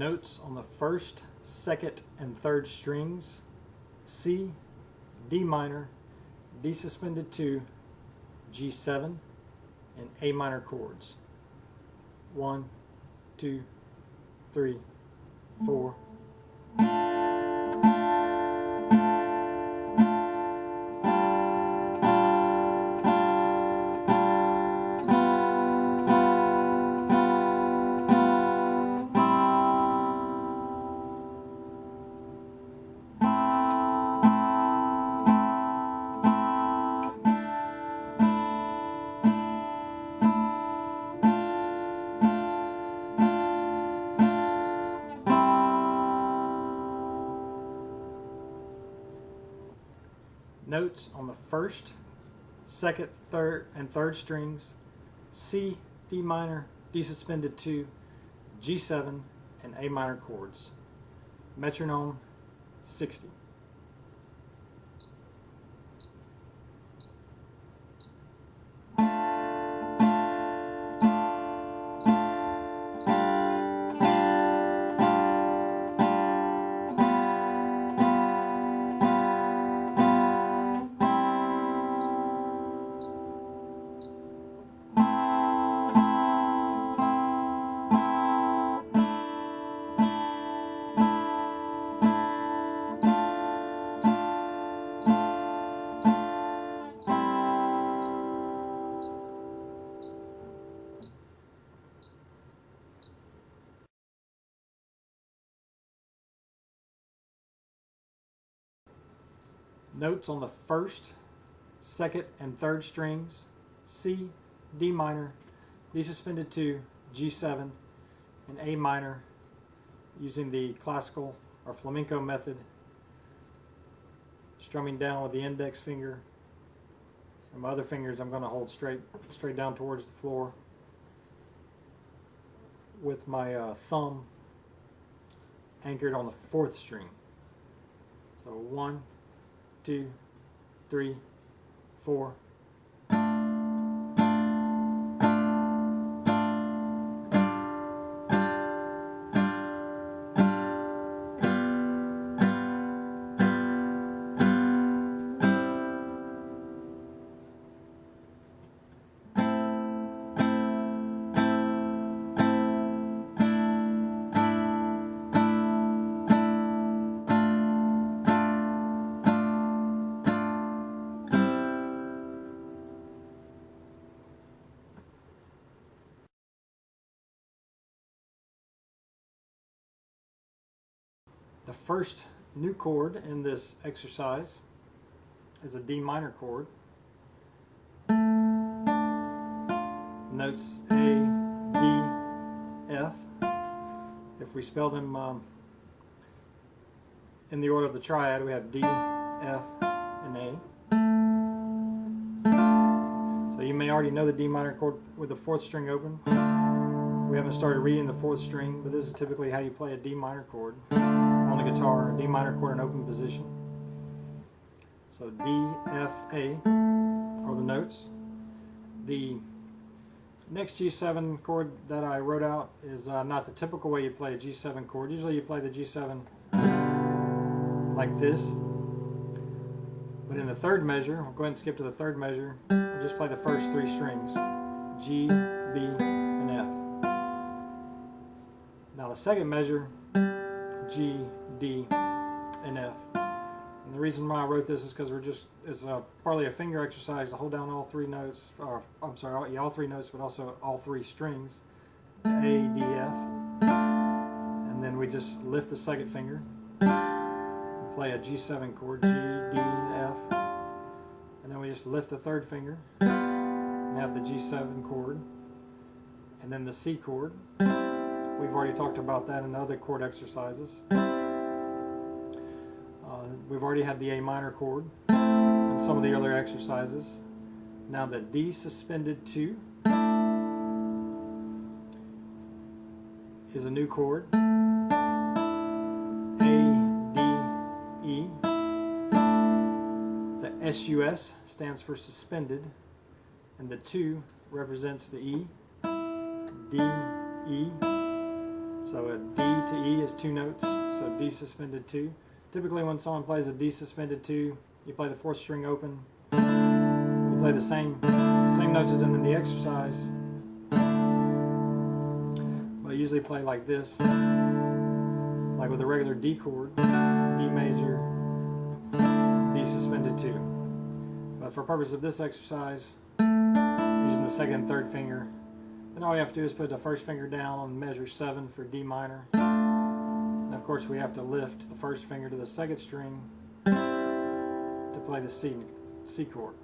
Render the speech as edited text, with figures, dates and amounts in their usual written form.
Notes on the first, second, and third strings: C, D minor, D suspended 2, G7, and A minor chords. 1, 2, 3, 4. Notes on the first, second, third, and third strings: C, D minor, D suspended 2, G7, and A minor chords. Metronome 60. Notes on the first, second, and third strings: C, D minor, D suspended 2, G7, and A minor, using the classical or flamenco method, strumming down with the index finger, and my other fingers I'm going to hold straight down towards the floor, with my thumb anchored on the fourth string. So 1, 2, 3, 4. The first new chord in this exercise is a D minor chord. Notes A, D, F. If we spell them in the order of the triad, we have D, F, and A. So you may already know the D minor chord with the fourth string open. We haven't started reading the fourth string, but this is typically how you play a D minor chord on the guitar, a D minor chord in open position. So D, F, A are the notes. The next G7 chord that I wrote out is not the typical way you play a G7 chord. Usually you play the G7 like this. But in the third measure, I'll go ahead and skip to the third measure and just play the first three strings: G, B, and F. Now the second measure, G, D, and F. And the reason why I wrote this is because it's partly a finger exercise to hold down all three notes, or I'm sorry, all three notes, but also all three strings, A, D, F. And then we just lift the second finger and play a G7 chord, G, D, F. And then we just lift the third finger and have the G7 chord, and then the C chord. We've already talked about that in other chord exercises. We've already had the A minor chord in some of the earlier exercises. Now the D suspended 2 is a new chord. A, D, E. The SUS stands for suspended, and the 2 represents the E. D, E. So a D to E is 2 notes, so D suspended 2. Typically when someone plays a D suspended 2, you play the 4th string open, you play the same notes as in the exercise, but usually play like this, like with a regular D chord, D major, D suspended 2. But for purpose of this exercise, using the 2nd and 3rd finger, then all we have to do is put the 1st finger down on measure 7 for D minor. And of course we have to lift the 1st finger to the 2nd string to play the C chord.